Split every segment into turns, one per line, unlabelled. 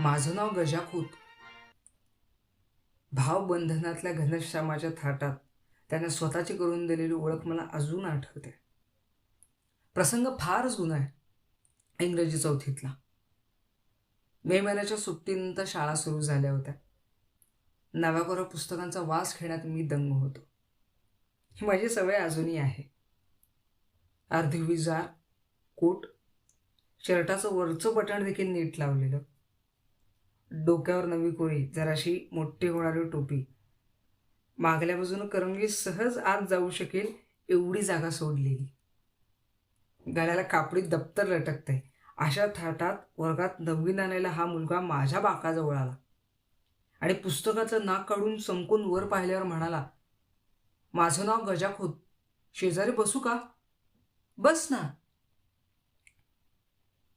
माझं नाव गजा खोत. भावबंधनातल्या घनश्यामाच्या थाटात त्याने स्वतःची करून दिलेली ओळख मला अजून आठवते. प्रसंग फार जुना आहे. इंग्रजी चौथीतला. मे महिन्याच्या सुट्टीनंतर शाळा सुरू झाल्या होत्या. नव्याकोऱ्या पुस्तकांचा वास घेण्यात मी दंग होतो. ही माझी सवय अजूनही आहे. अर्धी विजार, कोट, शर्टाचं वरचं बटण देखील नीट लावलेलं, डोक्यावर नवी कोरी, जराशी मोठी होणारी टोपी, मागल्या बाजूनं करंगळी सहज आत जाऊ शकेल एवढी जागा सोडलेली, गळ्याला कापडी दप्तर लटकतंय. अशा थाटात वर्गात नवीन आलेला हा मुलगा माझ्या बाकाजवळ आला आणि पुस्तकाचं नाक काढून चमकून वर पाहिल्यावर म्हणाला, माझं नाव गजा खोत, शेजारी बसू का? बस ना.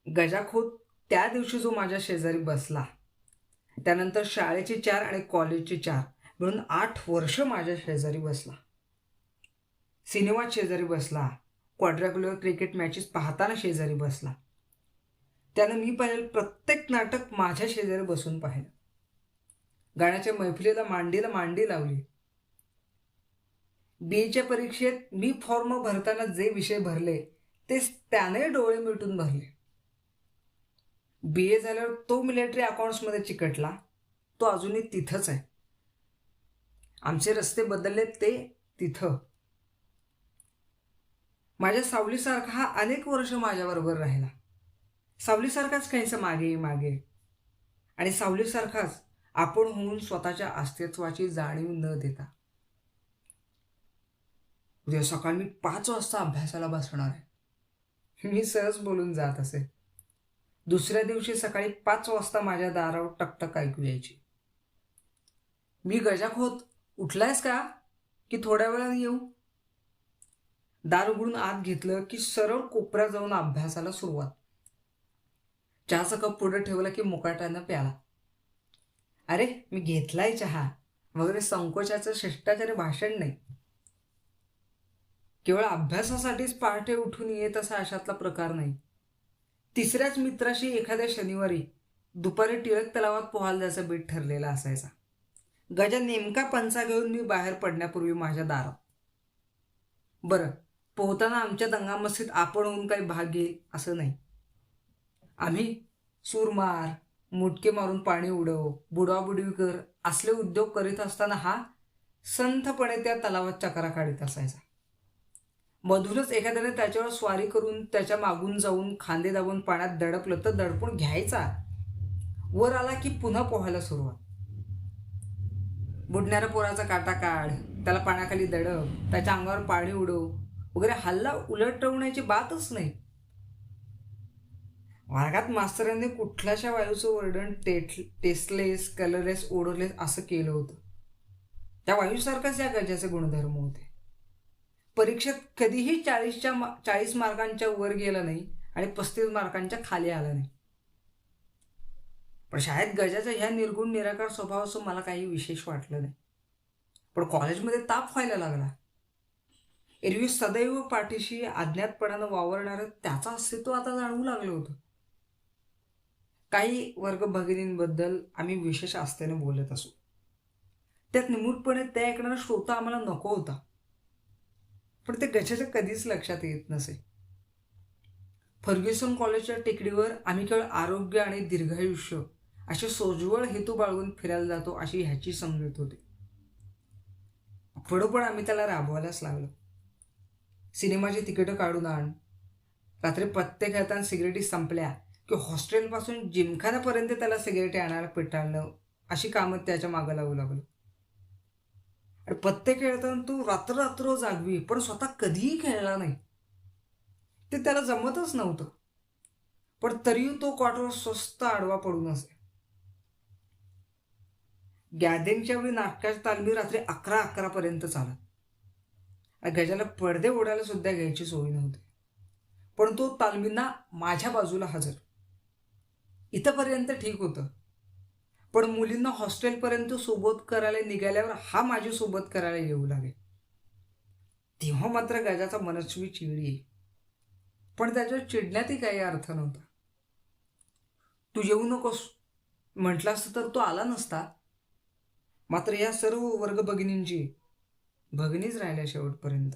गजा खोत त्या दिवशी जो माझ्या शेजारी बसला, त्यानंतर शाळेची 4 आणि कॉलेजची 4 मिळून 8 वर्ष माझ्या शेजारी बसला. सिनेमात शेजारी बसला. क्वाड्रॅक्युलर क्रिकेट मॅचेस पाहताना शेजारी बसला. त्यानं मी पाहिलेलं प्रत्येक नाटक माझ्या शेजारी बसून पाहिलं. गाण्याच्या मैफिलीला मांडीला मांडी लावली. बीएच्या परीक्षेत मी फॉर्म भरताना जे विषय भरले तेच त्याने डोळे मिटून भरले. BA झाल्यावर तो मिलिटरी अकाउंट्समध्ये चिकटला. तो अजूनही तिथंच आहे. आमचे रस्ते बदलले ते तिथं. माझ्या सावलीसारखा हा अनेक वर्ष माझ्याबरोबर राहिला. सावलीसारखाच काहीसा मागे मागे आणि सावलीसारखाच आपण होऊन स्वतःच्या अस्तित्वाची जाणीव न देता. उद्या सकाळी मी 5 वाजता अभ्यासाला बसणार आहे, मी सहज बोलून जात असे. दुसऱ्या दिवशी सकाळी 5 वाजता माझ्या दारावर टकटक ऐकू यायची. मी गजा खोत, उठलायस का की थोड्या वेळाने येऊ? दार उघडून आत घेतलं की सरळ कोपऱ्यात जाऊन अभ्यासाला सुरुवात. चहाचा कप पुढे ठेवला की मुकाट्यानं प्याला. अरे मी घेतलाय चहा वगैरे संकोचाचं शिष्टाचारी भाषण नाही. केवळ अभ्यासासाठीच पहाटे उठून येत असा अशातला प्रकार नाही. तिसऱ्याच मित्राशी एखाद्या शनिवारी दुपारी टिळक तलावात पोहायला जायचा बेट ठरलेला असायचा. गजा नेमका पंचा घेऊन मी बाहेर पडण्यापूर्वी माझ्या दारात. बरं, पोहताना आमच्या दंगामस्तीत आपण होऊन काही भाग घेईल असं नाही. आम्ही सूरमार, मुटके मारून पाणी उडव, बुडवाबुडवी कर असले उद्योग करीत असताना हा संथपणे त्या तलावात चकरा काढीत असायचा. मधूनच एखाद्याने त्याच्यावर स्वारी करून त्याच्या मागून जाऊन खांदे दाबून पाण्यात दडपलं तर दडपून घ्यायचा. वर आला की पुन्हा पोहायला सुरुवात. बुडणाऱ्या पोराचा काटा काढ, त्याला पाण्याखाली दडप, त्याच्या अंगावर पाणी उडव वगैरे हल्ला उलटवण्याची बातच नाही. वर्गात मास्तरांनी कुठल्याशा वायूचं वर्णन टेस्टलेस, कलरलेस, ओडरलेस असं केलं होतं. त्या वायूसारखाच या गजाचे गुणधर्म होते. परीक्षेत कधीही 40 मार्कांच्या वर गेला नाही आणि 35 मार्कांच्या खाली आला नाही. पण शाळेत गजाचा ह्या निर्गुण निराकार स्वभावाचं मला काही विशेष वाटलं नाही. पण कॉलेजमध्ये ताप व्हायला लागला. एरवी सदैव पाठीशी अज्ञातपणानं वावरणारं त्याचं अस्तित्व आता जाणवू लागलं होतं. काही वर्ग भगिनींबद्दल आम्ही विशेष आस्थेने बोलत असू. त्यात निमूटपणे ते ऐकणारा श्रोता आम्हाला नको होता. पण ते गजाच्या कधीच लक्षात येत नसे. फर्ग्युसन कॉलेजच्या टेकडीवर आम्ही केवळ आरोग्य आणि दीर्घायुष्य असे सोज्वळ हेतू बाळगून फिरायला जातो अशी ह्याची समजूत होती. पुढं पण आम्ही त्याला राबवायलाच लागलो. सिनेमाची तिकीटं काढून आण, रात्री पत्ते खेळताना सिगरेटी संपल्या की हॉस्टेलपासून जिमखान्यापर्यंत त्याला सिगरेटी आणायला पेटाळणं अशी कामं त्याच्या मागं लागू लागलो. आणि पत्ते खेळताना तू रात्र जागवी पण स्वतः कधीही खेळला नाही. ते त्याला जमतच नव्हतं. पण तरीही तो कॉटवर स्वस्त आडवा पडून असे. गॅदरिंगच्या वेळी नाटकाच्या तालमी रात्री 11 पर्यंत चालत. गजाला पडदे ओढायला सुद्धा घ्यायची सोय नव्हती. पण तो तालमींना माझ्या बाजूला हजर. इथंपर्यंत ठीक होतं. पण मुलींना हॉस्टेलपर्यंत सोबत करायला निघाल्यावर हा माझी सोबत करायला येऊ लागेल. तेव्हा मात्र गजाचा मनस्वी चिडी. पण त्याच्या चिडण्यातही काही अर्थ नव्हता. तू येऊ नकोस म्हटलं असतं तर तो आला नसता. मात्र या सर्व वर्ग भगिनींची भगिनीच राहिल्या शेवटपर्यंत.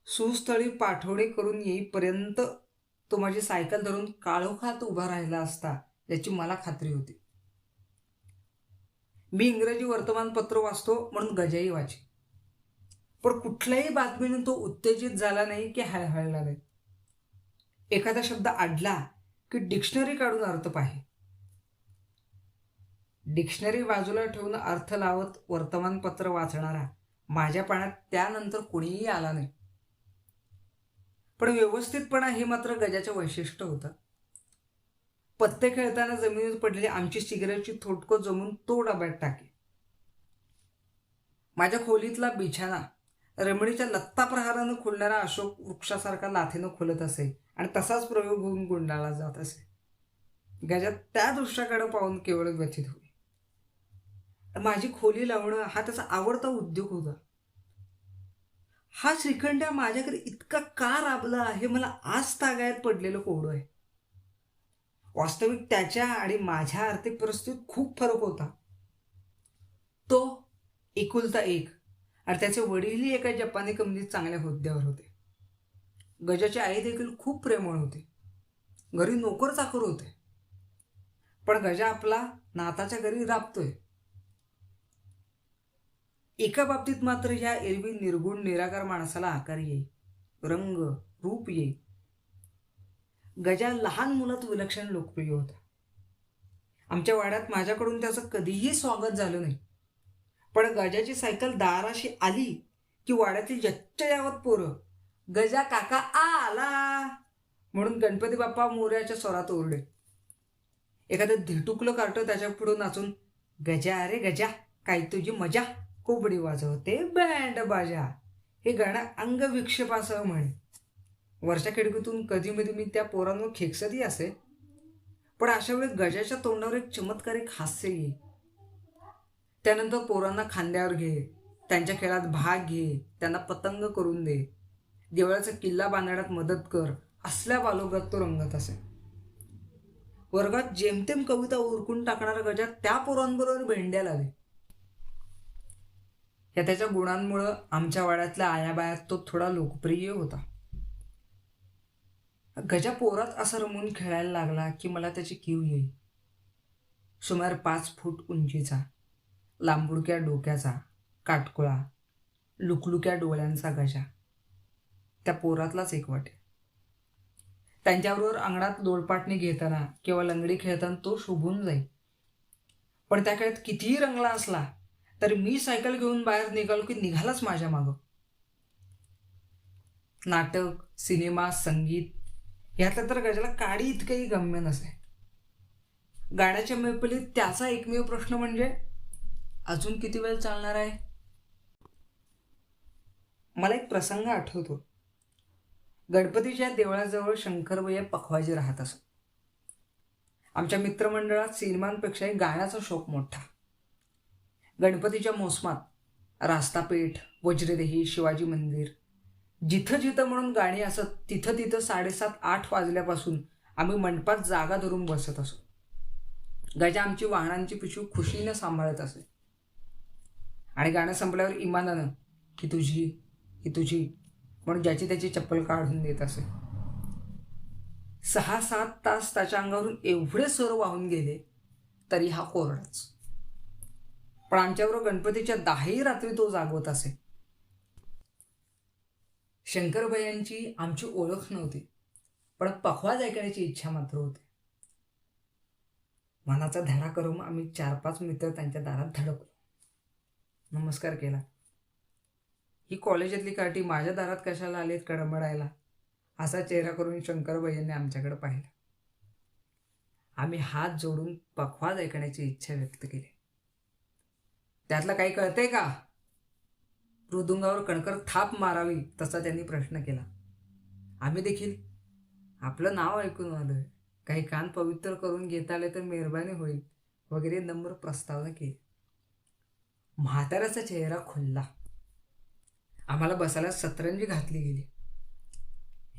सुस्थळी पाठवणे करून येईपर्यंत तो माझी सायकल धरून काळोखात उभा राहिला असता याची मला खात्री होती. मी इंग्रजी वर्तमानपत्र वाचतो म्हणून गजाई वाची. पण कुठल्याही बातमीने तो उत्तेजित झाला नाही की हळहळला नाही. एखादा शब्द आडला की डिक्शनरी काढून अर्थ पाहे. डिक्शनरी बाजूला ठेवून अर्थ लावत वर्तमानपत्र वाचणारा माझ्या पाण्यात त्यानंतर कोणीही आला नाही. पण व्यवस्थितपणा हे मात्र गजाचं वैशिष्ट्य होतं. पत्ते खेळताना जमिनीवर पडलेली आमची सिगारेटची थोटकं जमून तो डब्यात टाके. माझ्या खोलीतला बिछाना रमणीच्या लत्ता प्रहारानं खुलणाऱ्या अशोक वृक्षासारखा लाथेनं खुलत असे आणि तसाच प्रयोग होऊन गुंडाळला जात असे. गजात त्या दृश्याकडे पाहून केवळ व्यथित होई. माझी खोली लावणं हा त्याचा आवडता उद्योग होता. हा श्रीखंड्या माझ्याकडे इतका का राबला हे मला आज तागायत पडलेलं कोडं आहे. वास्तविक त्याच्या आणि माझ्या आर्थिक परिस्थितीत खूप फरक होता. तो एकुलता एक आणि त्याचे वडीलही एका जपानी कंपनीत चांगल्या हुद्द्यावर होते. गजाची आई देखील खूप प्रेमळ होती. घरी नोकर चाकर होते. पण गजा आपला नाताच्या घरी राबतोय. एका बाबतीत मात्र ह्या एरवी निर्गुण निराकार माणसाला आकार येई, रंग रूप येई. गजा लहान मुलात विलक्षण लोकप्रिय होता. आमच्या वाड्यात माझ्याकडून त्याचं कधीही स्वागत झालं नाही. पण गजाची सायकल दाराशी आली की वाड्यातील जच्चयावत पोरं गजा काका आला म्हणून गणपती बाप्पा मोरयाच्या स्वरात ओरडे. एखादं धिटुकलं कार्ट त्याच्या पुढे नाचून गजा अरे गजा काय तुझी मजा, कोबडी वाजवते बँड बाजा हे गाणं अंगविक्षेपासह म्हणे. वरच्या खिडकीतून कधीमधी मी त्या पोरांवर खेकसतही असे. पण अशा वेळी गजाच्या तोंडावर एक चमत्कारिक हास्य येई. त्यानंतर पोरांना खांद्यावर घे, त्यांच्या खेळात भाग घे, त्यांना पतंग करून दे, देवळाचा किल्ला बांधण्यात मदत कर, असल्या बालोगात तो रंगत असे. वर्गात जेमतेम कविता उरकून टाकणारा गजा त्या पोरांबरोबर भेंड्या लावे. या त्याच्या गुणांमुळं आमच्या वाड्यातल्या आयाबायात तो थोडा लोकप्रिय होता. गजा पोरात असा रमून खेळायला लागला की मला त्याची कीव येई. सुमारे 5 फूट उंचीचा, लांबुडक्या डोक्याचा, काटकुळा, लुकलुक्या डोळ्यांचा गजा त्या पोरातलाच एक वाटे. त्यांच्याबरोबर अंगणात लोळपाटणी घेताना किंवा लंगडी खेळताना तो शोभून जाई. पण त्या खेळात कितीही रंगला असला तरी मी सायकल घेऊन बाहेर निघालो की निघालाच माझ्या मागं. नाटक, सिनेमा, संगीत ह्यातलं तर गजाला काडी इतकंही गम्य नसे. गाण्याच्या मैफिलीत त्याचा एकमेव प्रश्न म्हणजे अजून किती वेळ चालणार आहे. मला एक प्रसंग आठवतो. गणपतीच्या देवळाजवळ शंकरभैया पखवाजी राहत असत. आमच्या मित्रमंडळात सिनेमांपेक्षाही गाण्याचा शौक मोठा. गणपतीच्या मोसमात रास्तापेठ, वज्रदेही, शिवाजी मंदिर जिथं जिथं म्हणून गाणी असत तिथं तिथं 7:30-8 वाजल्यापासून आम्ही मंडपात जागा धरून बसत असो. गजा आमची वाहनांची पिशवी खुशीनं सांभाळत असे आणि गाणं संपल्यावर इमानानं ही तुझी ही तुझी म्हणून ज्याची त्याची चप्पल काढून देत असे. 6-7 तास त्याच्या अंगावरून एवढे सर वाहून गेले तरी हा कोरडाच. पण आमच्याबरोबर गणपतीच्या 10ही रात्री तो जागवत असे. शंकरभैयांची आमची ओळख नव्हती, पण पखवाज ऐकण्याची इच्छा मात्र होती. मनाचा धडा करून आम्ही 4-5 मित्र त्यांच्या दारात धडकलो. नमस्कार केला. ही कॉलेजातली काठी माझ्या दारात कशाला आलीत कडमडायला असा चेहरा करून शंकरभैयांनी आमच्याकडे पाहिला. आम्ही हात जोडून पखवाज ऐकण्याची इच्छा व्यक्त केली. त्यातलं काही कळतंय का? मृदुंगावर कणकर थाप मारावी तसा त्यांनी प्रश्न केला. आम्ही देखील आपलं नाव ऐकून आलोय, काही कान पवित्र करून घेता आले तर मेहरबानी होईल वगैरे नम्र प्रस्तावना केली. म्हाताऱ्याचा चेहरा खुलला. आम्हाला बसायला सतरंजी घातली गेली.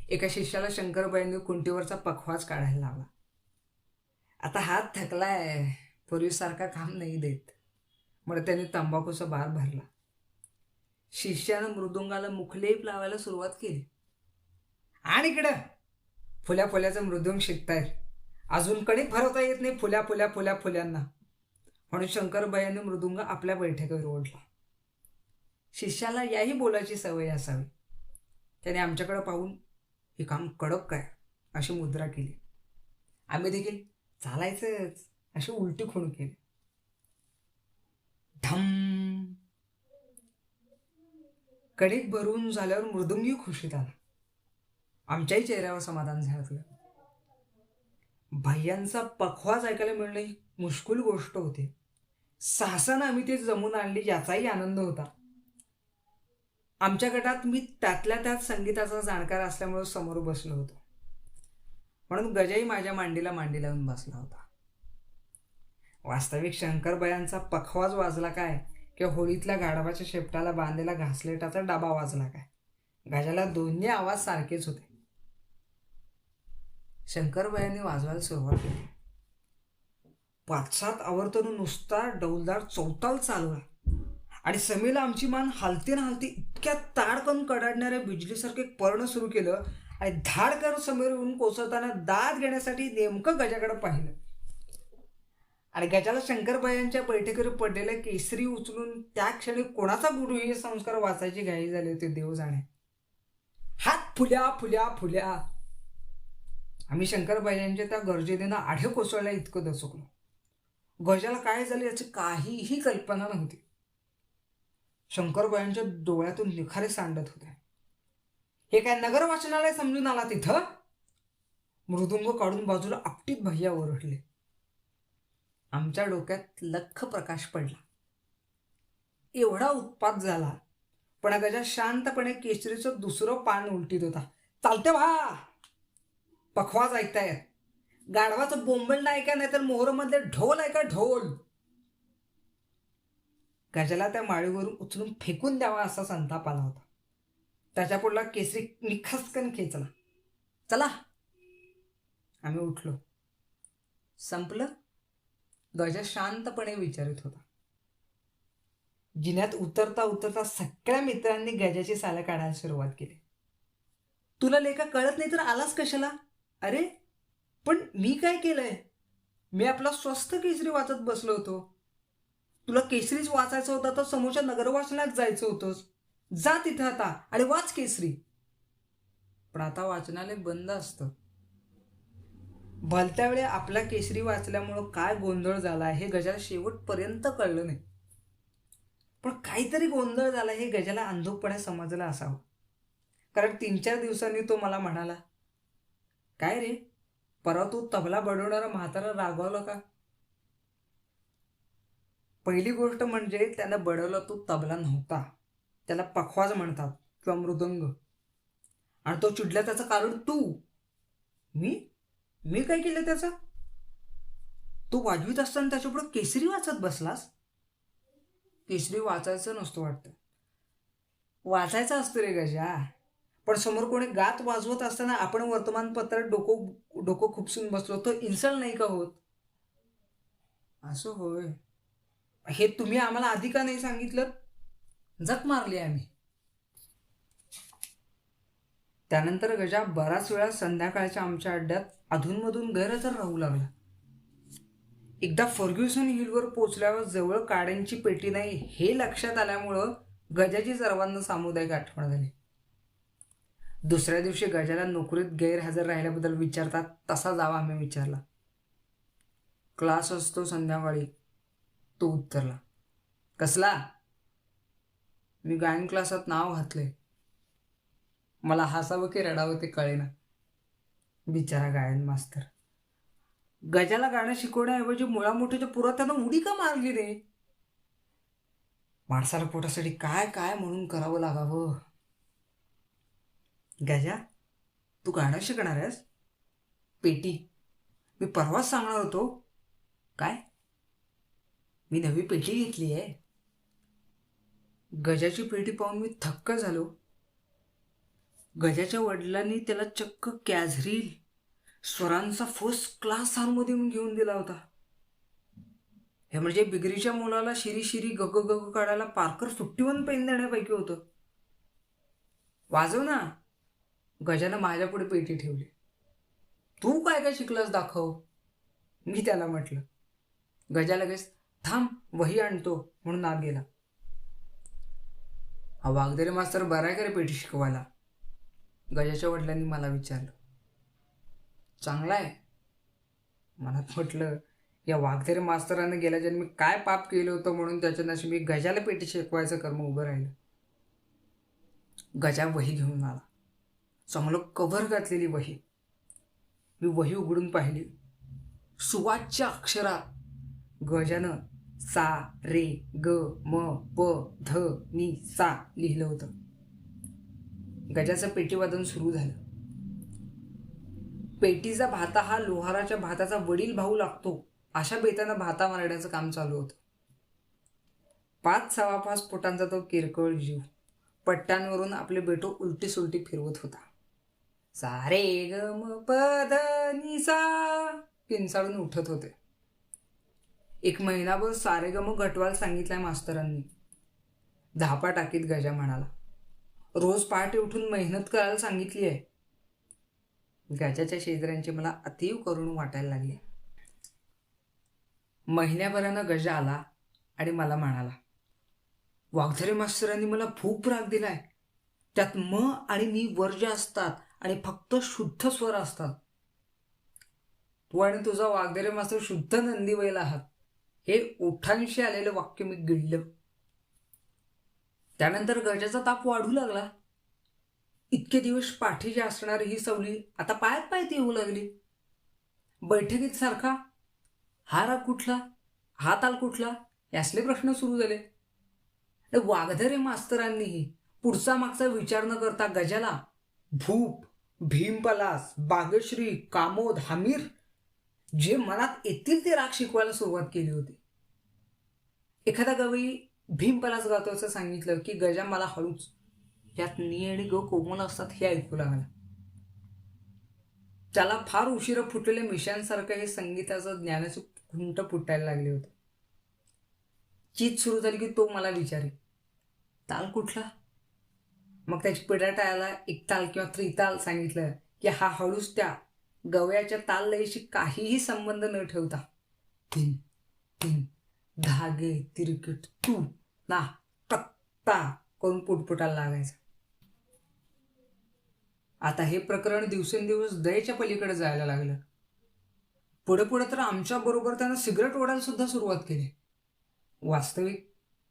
एका शिष्याला शंकरबाईंनी कुंटीवरचा पखवाज काढायला लावला. आता हात थकलाय पूर्वीसारखा काम नाही देत. मग त्याने तंबाखूचा बार भरला. शिष्यानं मृदुंगाला मुखलेप लावायला सुरुवात केली. आणि इकडं फुल्या फुल्याचं मृदुंग शिकतायत, अजून कणिक भरवता येत नाही फुल्या फुल्या फुल्या फुल्यांना, म्हणून शंकरबाईंनी मृदुंग आपल्या बैठकीवर ओढला. शिष्याला याही बोलायची सवय असावी. त्याने आमच्याकडे पाहून हे काम कडक काय अशी मुद्रा केली. आम्ही देखील चालायचंच अशी उलटी खूण केली. धम. कणिक भरून झाल्यावर मृदुंगी खुशीत आला. आमच्याही चेहऱ्यावर समाधान झालं. भैयांचा पखवाज ऐकायला मिळणं ही मुश्किल गोष्ट होती. साहसानं आम्ही ते जमून आणली याचाही आनंद होता. आमच्या गटात मी त्यातल्या त्यात संगीताचा जाणकार असल्यामुळे समोर बसलो होतो, म्हणून गजाई माझ्या मांडीला मांडी लावून बसला होता. वास्तविक शंकरबायांचा पखवाज वाजला काय किंवा होळीतल्या गाढवाच्या शेपटाला बांधलेला घासलेटाचा डबा वाजला काय, गजाला दोन्ही आवाज सारखेच होते. शंकरबायांनी वाजवायला सुरुवात केली. 5-7 आवर्तनं नुसता डौलदार चौताल चालवला आणि समीला आमची मान हालते ना हालते इतक्या ताडकन कडाडणाऱ्या बिजलीसारखे पर्ण सुरू केलं आणि धाडकर समीर येऊन कोसळताना दाद घेण्यासाठी नेमकं गजाकडे पाहिलं आणि गजाला शंकरबायांच्या बैठकीवर पडलेल्या केसरी उचलून त्या क्षणी कोणाचा गुरु हे संस्कार वाचायची घाई झाली होती देव जाणे. हात फुल्या फुल्या फुल्या. आम्ही शंकरबायांच्या त्या गर्जनेनं आढे कोसळल्या इतकं दचकलो. गजाला काय झालं याची काहीही कल्पना नव्हती. शंकरबायांच्या डोळ्यातून निखारे सांडत होते. हे काय नगर वाचनालय समजून आला तिथं? मृदुंग काढून बाजूला आपटीत भैया ओरडले. आमच्या डोक्यात लख्ख प्रकाश पडला. एवढा उत्पात झाला पण गजा शांतपणे केसरीचं दुसरं पान उलटीत होता. चालते वा, पखवाज ऐकतायत. गाढवाचं बोंबलणं ऐका नाही तर मोहरमधले ढोल ऐका ढोल. गजाला त्या माळीवरून उचलून फेकून द्यावा असा संताप आला होता. त्याच्या पुढला केसरी निखसकन खेचला. चला. आम्ही उठलो. संपलं? गजा शांतपणे विचारित होता. जिन्यात उतरता उतरता सगळ्या मित्रांनी गजाची सालं काढायला सुरुवात केली. तुला लेखा कळत नाही तर आलास कशाला? अरे पण मी काय केलंय? मी आपला स्वस्त केसरी वाचत बसलो होतो. तुला केसरीच वाचायचं होता तर समोरच्या नगर वाचनात जायचं होतंस. जा तिथं आता आणि वाच केसरी. पण आता वाचनालय बंद असतं. भलत्या वेळी आपला केसरी वाचल्यामुळं काय गोंधळ झाला हे गजाला शेवटपर्यंत कळलं नाही. पण काहीतरी गोंधळ झाला हे गजाला अंधुकपणे समजलं असावं. कारण 3-4 दिवसांनी तो मला म्हणाला, काय रे, परवा तू तबला बडवणारा म्हातारा रागवलं का? पहिली गोष्ट म्हणजे त्यानं बडवला तो तबला नव्हता. त्याला पखवाज म्हणतात किंवा मृदंग. आणि तो चिडला त्याचं कारण तू. मी काय केलं त्याचं? तू वाजवीत असताना त्याच्यापुढे केसरी वाचत बसलास. केसरी वाचायचं नसतं वाटतं. वाचायचं असतं रे गजा, पण समोर कोणी गात वाजवत असताना आपण वर्तमानपत्रात डोकं खुपसून बसलो तो इन्सल्ट नाही का होत? असं होय. हे तुम्ही आम्हाला आधी का नाही सांगितलं? जक मारली आम्ही. त्यानंतर गजा बराच वेळा संध्याकाळच्या आमच्या अड्ड्यात अधूनमधून गैरहजर राहू लागला. एकदा फर्ग्युसन हिलवर पोचल्यावर जवळ काड्यांची पेटी नाही हे लक्षात आल्यामुळं गजाची सर्वांना सामुदायिक आठवण झाली. दुसऱ्या दिवशी गजाला नोकरीत गैरहजर राहिल्याबद्दल विचारतात तसा जावा आम्ही विचारला. क्लास असतो संध्याकाळी, तो उत्तरला. कसला? मी गायन क्लासात नाव घातले. मला हसावं की रडावं ते कळेना. बिचारा गायन मास्तर. गजाला गाणं शिकवण्याऐवजी मुळामुठीच्या पुरात त्यानं उडी का मारली रे? माणसाला पोटासाठी काय काय म्हणून करावं लागावं. गजा, तू गाणं शिकणार आहेस? पेटी. मी परवाच सांगणार होतो. काय? मी नवी पेटी घेतली आहे. गजाची पेटी पाहून मी थक्क झालो. गजाच्या वडिलांनी त्याला चक्क कॅझरील स्वरांचा फर्स्ट क्लास हार्मोनियम घेऊन दिला होता. हे म्हणजे बिगरीच्या मुलाला शिरी शिरी गग गग काढायला पार्कर 51 पेन देण्यापैकी होतं. वाजव ना. गजानं माझ्या पुढे पेटी ठेवली. तू काय काय शिकलास दाखव, मी त्याला म्हटलं. गजा लगेच थांब वही आणतो म्हणून आत गेला. हा वाघदेरे मास्तर बरा आहे का रे पेटी शिकवायला, गजाच्या वडिलांनी मला विचारलं. चांगला आहे. मनात म्हटलं या वाघदेरे मास्तरानं गेल्या जन्मी काय पाप केलं होतं म्हणून त्याच्या नशिबी गजाला पेटी शिकवायचं कर्म उभं राहिलं. गजा वही घेऊन आला. चांगलं कव्हर घातलेली वही. मी वही उघडून पाहिली. सुवाच्य अक्षरात गजानं सा रे ग म प ध नि सा लिहिलं होतं. गजाचं पेटीवादन सुरू झालं. पेटीचा भाता हा लोहाराच्या भाताचा वडील भाऊ लागतो अशा बेतानं भाता मारण्याचं काम चालू होतं. 5-5.25 फुटांचा तो किरकोळ जीव पट्ट्यांवरून आपले बेटो उलटी सुलटी फिरवत होता. सा रे ग म प ध नि सा किंचाळून उठत होते. एक महिनाभर सारेगम घटवाल सांगितलाय मास्तरांनी. धापा टाकीत गजा म्हणाला. रोज पहाटे उठून मेहनत करायला सांगितली आहे. गजाच्या शेजाऱ्यांची मला अतीव करून वाटायला लागली. महिन्याभरानं गजा आला आणि मला म्हणाला, वाघधरे मास्तरांनी मला खूप राग दिलाय. त्यात म आणि नी वर्ज्य असतात आणि फक्त शुद्ध स्वर असतात. तू आणि तुझा वाघधरे मास्तर शुद्ध नंदी बैल आहात. हे ओठांशी आलेलं वाक्य मी गिळलं. त्यानंतर गजाचा ताप वाढू लागला. इतके दिवस पाठीची असणारी ही सवली आता पायात पायत येऊ लागली. बैठकीत सारखा हा राग कुठला, हा ताल कुठला यासले प्रश्न सुरू झाले. वाघधरे मास्तरांनीही पुढचा मागचा विचार न करता गजाला भूप, भीमपलास, बागश्री, कामोद, हमीर जे मनात येतील ते राग शिकवायला सुरुवात केली होती. एखादा गवई भीमपलास गातो असं सांगितलं की गजा मला हळूच यात नी आणि ग कोमल असतात हे ऐकू लागला. त्याला फार उशिरा फुटलेल्या मिशांसारखं हे संगीताचं ज्ञानाचं खुंट फुटायला लागले होते. चीत सुरू झाली की तो मला विचारे, ताल कुठला. मग त्याची पिडाटायला एक ताल किंवा त्रिताल सांगितलं की हा हळूच त्या गवयाच्या ताल लयीशी काहीही संबंध न ठेवता तीन तीन धागे तिरकट तू ना तक्ता करून पुटपुटायला लागायचा. आता हे प्रकरण दिवसेंदिवस दयेच्या पलीकडे जायला लागलं. पुढे पुढे तर आमच्या बरोबर त्यानं सिगरेट ओढायला सुद्धा सुरुवात केली. वास्तविक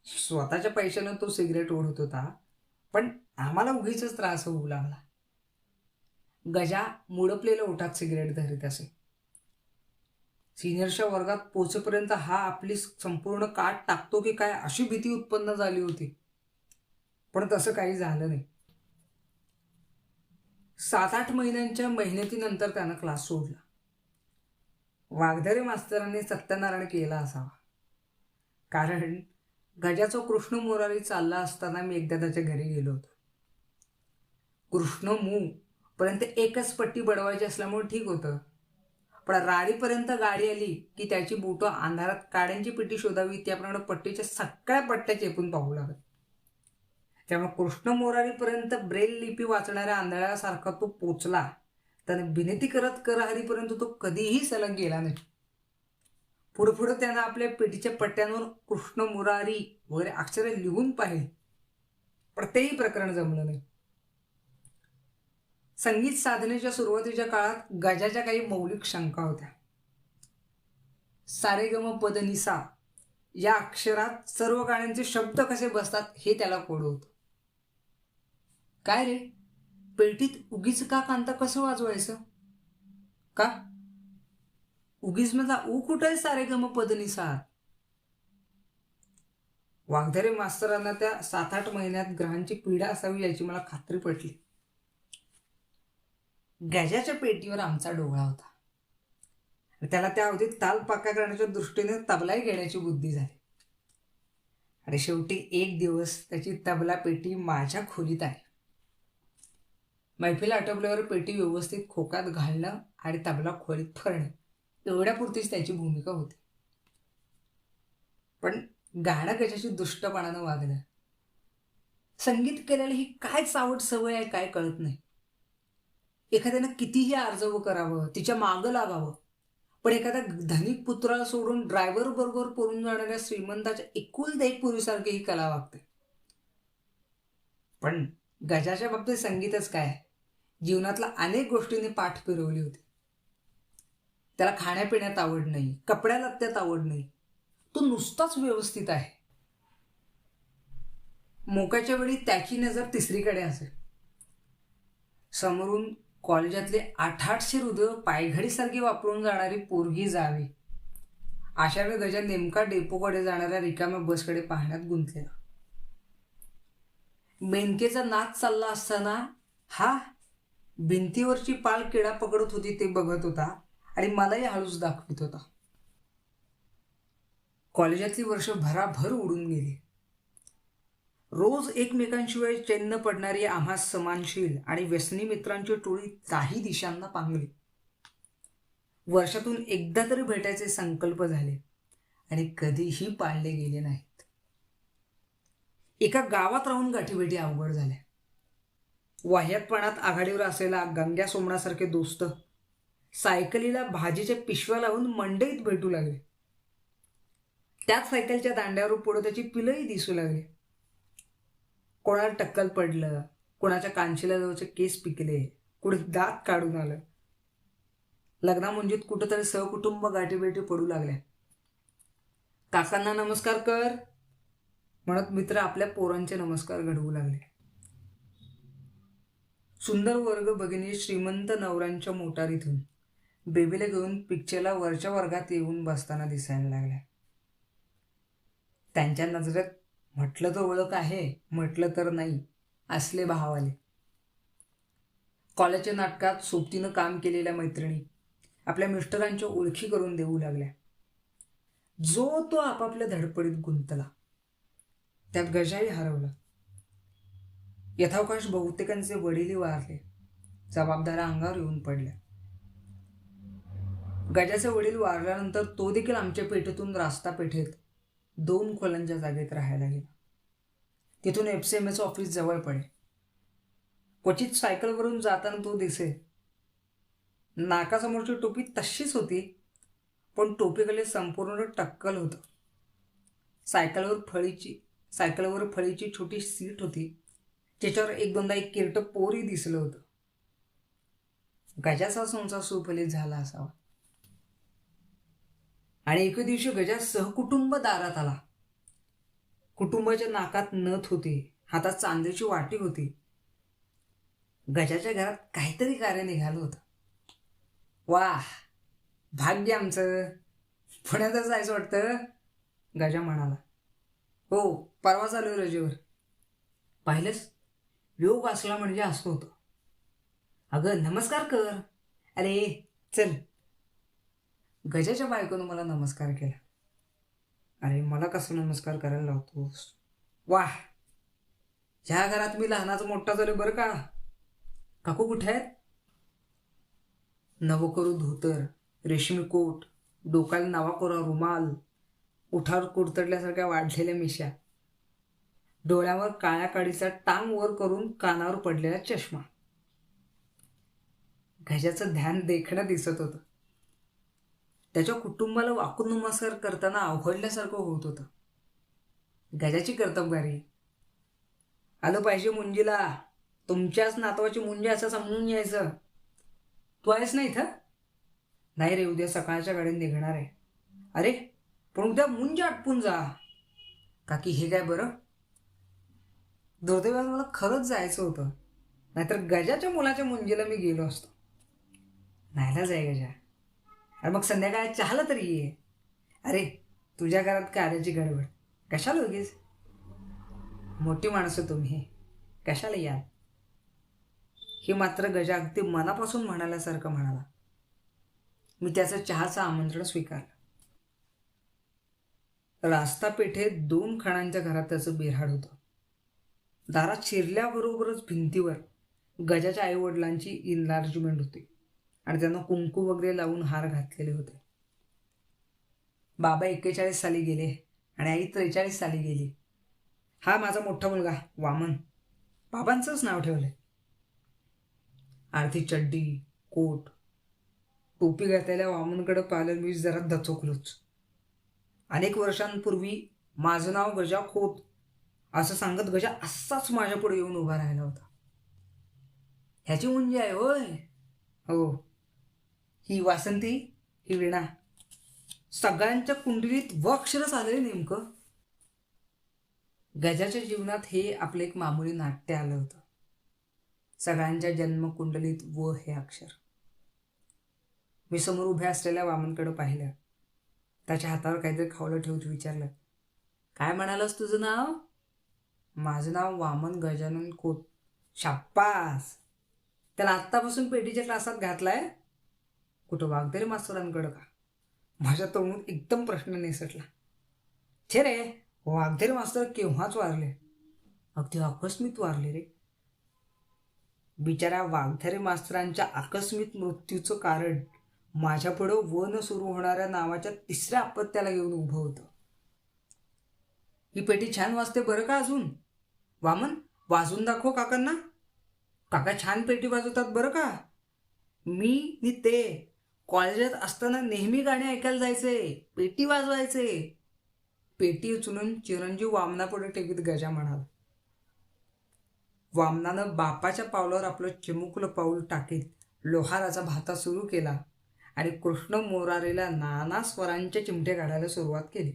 स्वतःच्या पैशानं तो सिगरेट ओढत होता, पण आम्हाला उगीच त्रास होऊ लागला. गजा मुडपलेल्या ओठात सिगरेट धरीत असे. सिनियरच्या वर्गात पोचेपर्यंत हा आपली संपूर्ण काट टाकतो की काय अशी भीती उत्पन्न झाली होती. पण तसं काही झालं नाही. 7-8 महिन्यांच्या मेहनतीनंतर त्यानं क्लास सोडला. वाघधरे मास्तरांनी सत्यनारायण केला असावा, कारण गजाचा कृष्ण मुरारी चालला असताना मी एकदा त्याच्या घरी गेलो होतो. कृष्ण मू पर्यंत एकच पट्टी बडवायची असल्यामुळे ठीक होतं, पण राडीपर्यंत गाडी आली की त्याची बोटं अंधारात काड्यांची पेटी शोधावी त्याप्रमाणे पट्टीच्या सगळ्या पट्ट्या चेपून पाहू लागत. त्यामुळे कृष्ण मोरारीपर्यंत ब्रेल लिपी वाचणाऱ्या आंधळ्यासारखा तो पोचला. त्याने विनंती करत करहरीपर्यंत तो कधीही सलग गेला नाही. पुढे त्यानं आपल्या पेटीच्या पट्ट्यांवर कृष्ण मुरारी वगैरे अक्षरे लिहून पाहिले, पण तेही प्रकरण जमलं नाही. संगीत साधनेच्या सुरुवातीच्या काळात गजाच्या काही मौलिक शंका होत्या. सारेगम पदनिसा या अक्षरात सर्व गाण्यांचे शब्द कसे बसतात हे त्याला कोड होतं. काय रे, पेटीत उगीच का कांता कसं वाजवायचं का, उगीच माझा ऊ कुठं आहे सारेगम पदनिसा. वाघधरे मास्तरांना त्या 7-8 महिन्यात ग्रहांची पीडा असावी याची मला खात्री पटली. गजाच्या पेटीवर आमचा डोळा होता. त्याला त्या अवधीत ताल पाका करण्याच्या दृष्टीने तबलाही घेण्याची बुद्धी झाली. आणि शेवटी एक दिवस त्याची तबला पेटी माझ्या खोलीत आली. मैफिल आटोपल्यावर पेटी व्यवस्थित खोक्यात घालणं आणि तबला खोलीत फरणं एवढ्यापुरतीच त्याची भूमिका होती. पण गाणं गजाची दुष्टपणानं वागलं. संगीत केलेलं ही काय चावट सवय आहे काय कळत नाही. एखाद्यानं कितीही आर्जव करावं, तिच्या मागं लागावं, पण एखाद्या धनिक पुत्राला सोडून ड्रायव्हर बरोबर पळून जाणाऱ्या श्रीमंताच्या एकुलत्या एक पुरीसारखी ही कला वागते. पण गजाच्या बाबतीत संगीतच काय, जीवनातल्या अनेक गोष्टींनी पाठ फिरवली होती. त्याला खाण्यापिण्यात आवड नाही, कपड्या लत्त्यात आवड नाही, तो नुसताच व्यवस्थित आहे. मोक्याच्या वेळी त्याची नजर तिसरीकडे असेल. समोरून कॉलेजातले 800 हृदय पायघडीसारखी वापरून जाणारी पोरगी जावी, अशा वेळी गजा नेमका डेपोकडे जाणाऱ्या रिकाम्या बसकडे पाहण्यात गुंतलेला. मेनकेचा नाच चालला असताना हा भिंतीवरची पाल किडा पकडत होती ते बघत होता आणि मलाही हळूच दाखवित होता. कॉलेजातली वर्ष भराभर उडून गेली. रोज एकमेकांशिवाय चैन पडणारी आम्हा समानशील आणि व्यसनी मित्रांची टोळी काही दिशांना पांगली. वर्षातून एकदा तरी भेटायचे संकल्प झाले आणि कधीही पाळले गेले नाहीत. एका गावात राहून गाठीभेटी अवघड झाल्या. वाह्यातपणात आघाडीवर असलेला गंग्या सोमणासारखे दोस्त सायकलीला भाजीच्या पिशव्या लावून मंडईत भेटू लागले. त्याच सायकलच्या दांड्यावर पुढे त्याची पिलंही दिसू लागली. कोणाला टक्कल पडलं, कोणाच्या कांशीला जवळचे केस पिकले, कुठे दात काढून आलं. लग्नामुंजीत कुठंतरी सहकुटुंब गाठीभेटी पडू लागल्या. काकांना नमस्कार कर म्हणत मित्र आपल्या पोरांचे नमस्कार घडवू लागले. सुंदर वर्ग भगिनी श्रीमंत नवऱ्यांच्या मोटारीतून बेबीला घेऊन पिक्चरला वरच्या वर्गात येऊन बसताना दिसायला लागल्या. त्यांच्या नजरेत म्हटलं तर ओळख आहे, म्हटलं तर नाही असले भाव आले. कॉलेजच्या नाटकात सोबतीनं काम केलेल्या मैत्रिणी आपल्या मिस्टरांच्या ओळखी करून देऊ लागल्या. जो तो आपापल्या धडपडीत गुंतला. त्यात गजाही हरवला. यथावकाश बहुतेकांचे वडीलही वारले, जबाबदाऱ्या अंगावर येऊन पडल्या. गजाचे वडील वारल्यानंतर तो देखील आमच्या पेठेतून रास्ता पेठेत 2 खोल्यांच्या जागेत राहायला गेला. तिथून FCMS ऑफिस जवळ पडे. क्वचित सायकलवरून जाताना तो दिसे. नाकासमोरची टोपी तशीच होती, पण टोपीखाली संपूर्ण टक्कल होतं. सायकलवर फळीची छोटी सीट होती, त्याच्यावर एक दोनदा एक किरटं पोरी दिसलं होतं. गजाचा संसार सुफलित झाला असावा. आणि एके दिवशी गजा सहकुटुंब दारात आला. कुटुंबाच्या नाकात नथ होती, हातात चांदीची वाटी होती. गजाच्या घरात काहीतरी कार्य निघालं होतं. वाह, भाग्य आमचं, पुण्यातच जायचं वाटतं, गजा म्हणाला. हो, परवा चालू रजेवर. पाहिलंस, योग असला म्हणजे असं होतं. अगं नमस्कार कर. अरे चल. गजाच्या बायकोनं मला नमस्कार केला. अरे मला कसं नमस्कार करायला लावतोस? वाह, ह्या घरात मी लहानाचं मोठा झालो बरं का. काकू कुठे आहेत? नवकरू धोतर, रेशमी कोट, डोक्याला नवाकोरा रुमाल, उठावर कुडतडल्यासारख्या वाढलेल्या मिश्या, डोळ्यावर काळ्या काडीचा टांग वर करून कानावर पडलेला चष्मा. गजाचं ध्यान देखणं दिसत होतं. त्याच्या कुटुंबाला वाकून नमस्कार करताना अवघडल्यासारखं होत होतं. गजाची कर्तबगारी. आलं पाहिजे मुंजीला, तुमच्याच नातवाची मुंजी असं समजून यायचं. तू आहेस ना इथं? नाही रे, उद्या सकाळच्या गाडीने निघणार आहे. अरे पण उद्या मुंज आटपून जा. काकी हे काय बरं? दुर्दैवाला मला खरंच जायचं होतं, नाहीतर गजाच्या मुलाच्या मुंजीला मी गेलो असतो. नाहीलाच आहे गजा. अरे मग संध्याकाळी चहाला तरी ये. अरे तुझ्या घरात कार्याची गडबड, कशाला उगीच? मोठी माणसं तुम्ही, कशाला याल? हे मात्र गजा अगदी मनापासून म्हणाल्यासारखं म्हणाला. मी त्याचं चहाचं आमंत्रण स्वीकारलं. रास्ता पेठेत 2 खाणांच्या घरात त्याचं बिऱ्हाड होतं. दारात शिरल्याबरोबरच भिंतीवर गजाच्या आईवडिलांची इन्लार्जमेंट होती आणि त्यांना कुंकू वगैरे लावून हार घातलेले होते. बाबा 41 साली गेले आणि आई 43 साली गेली. हा माझा मोठा मुलगा वामन, बाबांचंच नाव ठेवलंय. आरती चड्डी, कोट, टोपी घातलेल्या वामनकडे पाहिलं मी जरा दचकलोच. अनेक वर्षांपूर्वी माझं नाव गजा खोत असं सांगत गजा असाच माझ्या पुढे येऊन उभा राहिला होता. ह्याची मुंजी आहे होय? हो. ही वासंती, ही वीणा. सगळ्यांच्या कुंडलीत व अक्षरच आले नेमकं. गजाच्या जीवनात हे आपलं एक मामूली नाट्य आलं होतं. सगळ्यांच्या जन्मकुंडलीत व हे अक्षर. मी समोर उभ्या असलेल्या वामनकडे पाहिलं. त्याच्या हातावर काहीतरी खावलं ठेवत विचारलं, काय म्हणालस तुझं नाव? माझं नाव वामन गजानन खोत. शाप्पास. त्याला आत्तापासून पेटीच्या क्लासात घातलाय? कुठं वाघदरे मास्तरांकडं का? माझ्या तोंडून एकदम प्रश्न निसटला. छे रे, वाघदरे मास्तर केव्हाच वारले. अगदी आकस्मित वारले रे. बिचाऱ्या वाघदरे मास्तरांच्या आकस्मिक मृत्यूचं कारण माझ्यापुढं वन सुरू होणाऱ्या नावाच्या तिसऱ्या अपत्याला येऊन उभं होतं. ही पेटी छान वाजते बरं का अजून. वामन, वाजून दाखव काकांना. काका छान पेटी वाजवतात बरं का. मी नि ते कॉलेजात असताना नेहमी गाणे ऐकायला जायचे, पेटी वाजवायचे. पेटी उचलून चिरंजीव वामनापुढे टेकीत गजा म्हणाला. वामनानं बापाच्या पावलावर आपलं चिमुकलं पाऊल टाकीत लोहाराचा भाता सुरू केला आणि कृष्ण मोरारीला नाना स्वरांचे चिमटे काढायला सुरुवात केली.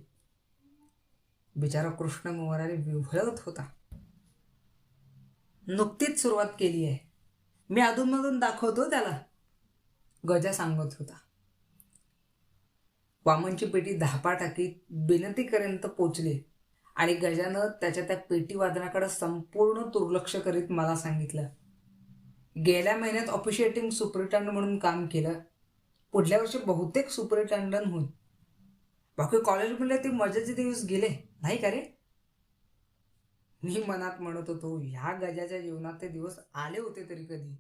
बिचारा कृष्ण मोरारी विव्हळत होता. नुकतीच सुरुवात केली आहे, मी अधूनमधून दाखवतो त्याला, गजा सांगत होता. वामनची पेटी धापा टाकीत बिनतीपर्यंत पोचली आणि गजानं त्याच्या त्या पेटी वादनाकडे संपूर्ण दुर्लक्ष करीत मला सांगितलं, गेल्या महिन्यात ऑफिशिएटिंग सुपरिटेंडंट म्हणून काम केलं. पुढल्या वर्षी बहुतेक सुपरिटेंडंट होईल. बाकी कॉलेजमध्ये ते मजेचे दिवस गेले नाही का रे? मी मनात म्हणत होतो, ह्या गजाच्या जीवनात ते दिवस आले होते तरी कधी.